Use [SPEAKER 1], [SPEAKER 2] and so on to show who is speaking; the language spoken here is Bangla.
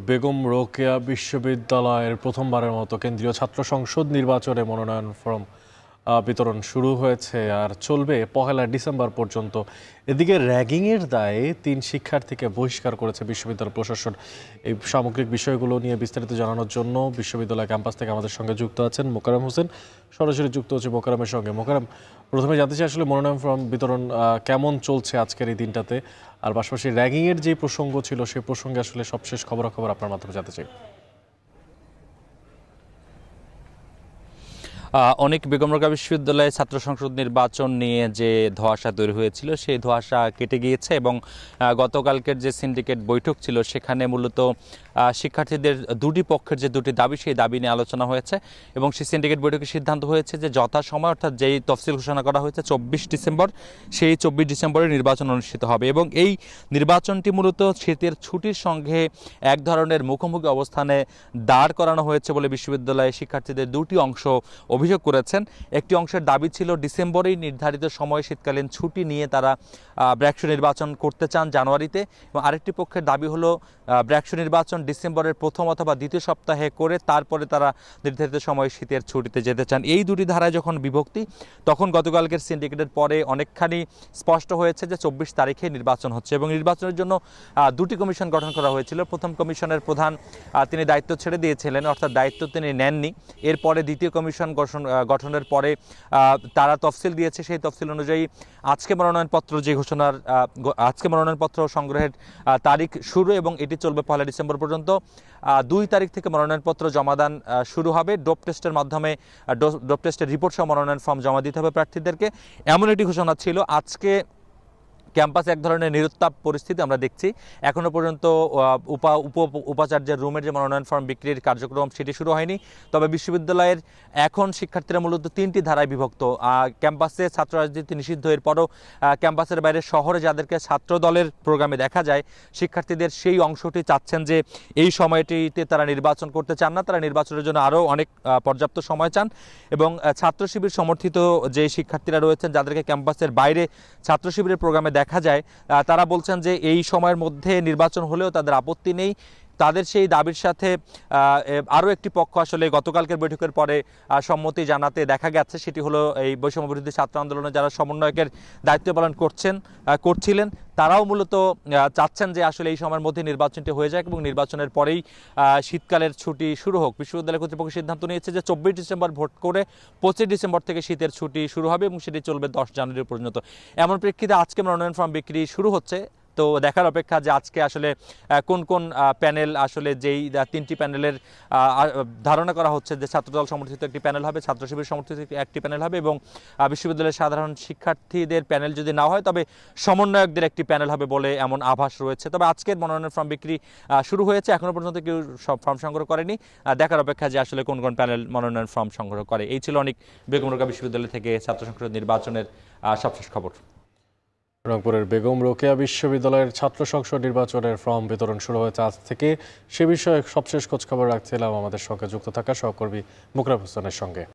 [SPEAKER 1] বেগম রোকেয়া বিশ্ববিদ্যালয়ের প্রথমবারের মতো কেন্দ্রীয় ছাত্র সংসদ নির্বাচনে মনোনয়ন ফরম বিতরণ শুরু হয়েছে আর চলবে 1 ডিসেম্বর পর্যন্ত। এদিকে র্যাগিংয়ের দায়ে 3 শিক্ষার্থীকে বহিষ্কার করেছে বিশ্ববিদ্যালয় প্রশাসন। এই সামগ্রিক বিষয়গুলো নিয়ে বিস্তারিত জানানোর জন্য বিশ্ববিদ্যালয় ক্যাম্পাস থেকে আমাদের সঙ্গে যুক্ত আছেন মোকাররম হোসেন। সরাসরি যুক্ত হচ্ছে মোকাররমের সঙ্গে। মোকাররম, প্রথমে জানতে চাই আসলে মনোনয়ন ফরম বিতরণ কেমন চলছে আজকের এই দিনটাতে, আর পাশাপাশি র্যাগিংয়ের যে প্রসঙ্গ ছিল সেই প্রসঙ্গে আসলে সবশেষ খবরাখবর আপনার মাধ্যমে জানতে চাই।
[SPEAKER 2] অনেক বেগম রোকেয়া বিশ্ববিদ্যালয়ে ছাত্র সংসদ নির্বাচন নিয়ে যে ধোঁয়াশা তৈরি হয়েছিল সেই ধোঁয়াশা কেটে গিয়েছে এবং গতকালকের যে সিন্ডিকেট বৈঠক ছিল সেখানে মূলত শিক্ষার্থীদের দুটি পক্ষের যে দুটি দাবি সেই দাবি নিয়ে আলোচনা হয়েছে এবং সেই সিন্ডিকেট বৈঠকে সিদ্ধান্ত হয়েছে যে যথাসময় অর্থাৎ যেই তফসিল ঘোষণা করা হয়েছে 24 ডিসেম্বর, সেই 24 ডিসেম্বরে নির্বাচন অনুষ্ঠিত হবে এবং এই নির্বাচনটি মূলত শীতের ছুটির সঙ্গে এক ধরনের মুখোমুখি অবস্থানে দাঁড় করানো হয়েছে বলে বিশ্ববিদ্যালয়ে শিক্ষার্থীদের দুটি অংশ অভিযোগ করেছেন। একটি অংশের দাবি ছিল ডিসেম্বরেই নির্ধারিত সময়ে শীতকালীন ছুটি নিয়ে তারা ব্র্যাকসু নির্বাচন করতে চান জানুয়ারিতে, এবং আরেকটি পক্ষের দাবি হলো ব্র্যাকসু নির্বাচন ডিসেম্বরের প্রথম অথবা দ্বিতীয় সপ্তাহে করে তারপরে তারা নির্ধারিত সময়ে শীতের ছুটিতে যেতে চান। এই দুটি ধারায় যখন বিভক্তি, তখন গতকালকের সিন্ডিকেটের পরে অনেকখানি স্পষ্ট হয়েছে যে 24 তারিখে নির্বাচন হচ্ছে এবং নির্বাচনের জন্য দুটি কমিশন গঠন করা হয়েছিল। প্রথম কমিশনের প্রধান তিনি দায়িত্ব ছেড়ে দিয়েছিলেন, অর্থাৎ দায়িত্ব তিনি নেননি। এরপরে দ্বিতীয় কমিশন গঠনের পরে তারা তফসিল দিয়েছে। সেই তফসিল অনুযায়ী আজকে মনোনয়নপত্র সংগ্রহের তারিখ শুরু এবং এটি চলবে 1 ডিসেম্বর পর্যন্ত। 2 তারিখ থেকে মনোনয়নপত্র জমাদান শুরু হবে। ডোপ টেস্টের মাধ্যমে ডোপ টেস্টের রিপোর্ট সহ মনোনয়ন ফর্ম জমা দিতে হবে প্রার্থীদেরকে, এমন একটি ঘোষণা ছিল। আজকে ক্যাম্পাসে এক ধরনের নিরুত্তাপ পরিস্থিতি আমরা দেখছি। এখনও পর্যন্ত উপাচার্যের রুমের যে মনোনয়ন ফর্ম বিক্রির কার্যক্রম সেটি শুরু হয়নি। তবে বিশ্ববিদ্যালয়ের এখন শিক্ষার্থীরা মূলত 3টি ধারায় বিভক্ত। ক্যাম্পাসে ছাত্র রাজনীতি নিষিদ্ধ, এরপরও ক্যাম্পাসের বাইরে শহরে যাদেরকে ছাত্র দলের প্রোগ্রামে দেখা যায়, শিক্ষার্থীদের সেই অংশটি চাচ্ছেন যে এই সময়টিতে তারা নির্বাচন করতে চান না, তারা নির্বাচনের জন্য আরও অনেক পর্যাপ্ত সময় চান। এবং ছাত্র শিবির সমর্থিত যে শিক্ষার্থীরা রয়েছেন, যাদেরকে ক্যাম্পাসের বাইরে ছাত্র শিবিরের প্রোগ্রামে দেখা যায়, তারা বলছেন যে এই সময়ের মধ্যে নির্বাচন হলেও তাদের আপত্তি নেই। তাদের সেই দাবির সাথে আরও একটি পক্ষ আসলে গতকালকের বৈঠকের পরে সম্মতি জানাতে দেখা গেছে, সেটি হলো এই বৈষম্য বিরোধী ছাত্র আন্দোলনে যারা সমন্বয়কের দায়িত্ব পালন করছিলেন, তারাও মূলত চাচ্ছেন যে আসলে এই সময়ের মধ্যে নির্বাচনটি হয়ে যায় এবং নির্বাচনের পরেই শীতকালের ছুটি শুরু হোক। বিশ্ববিদ্যালয় কর্তৃপক্ষ সিদ্ধান্ত নিয়েছে যে 24 ডিসেম্বর ভোট করে 25 ডিসেম্বর থেকে শীতের ছুটি শুরু হবে এবং সেটি চলবে 10 জানুয়ারি পর্যন্ত। এমন প্রেক্ষিতে আজকে মনোনয়ন ফর্ম বিক্রি শুরু হচ্ছে। তো দেখার অপেক্ষা যে আজকে আসলে কোন কোন প্যানেল, আসলে যেই 3টি প্যানেলের ধারণা করা হচ্ছে যে ছাত্রদল সমর্থিত একটি প্যানেল হবে, ছাত্র শিবির সমর্থিত একটি প্যানেল হবে এবং বিশ্ববিদ্যালয়ের সাধারণ শিক্ষার্থীদের প্যানেল যদি না হয় তবে সমন্বয়কদের একটি প্যানেল হবে বলে এমন আভাস রয়েছে। তবে আজকের মনোনয়ন ফর্ম বিক্রি শুরু হয়েছে, এখনও পর্যন্ত কেউ সব ফর্ম সংগ্রহ করেনি। দেখার অপেক্ষা যে আসলে কোন কোন প্যানেল মনোনয়ন ফর্ম সংগ্রহ করে। এই ছিল অনেক বেগম রোকেয়া বিশ্ববিদ্যালয় থেকে ছাত্র সংসদ নির্বাচনের সবশেষ খবর।
[SPEAKER 1] রংপুরের বেগম রোকেয়া বিশ্ববিদ্যালয়ের ছাত্র সংসদ নির্বাচনের ফর্ম বিতরণ শুরু হয়েছে আজ থেকে। সে বিষয়ে সবশেষ খোঁজখবর রাখছিলাম আমাদের সঙ্গে যুক্ত থাকা সহকর্মী মোকাররম হোসেনের সঙ্গে।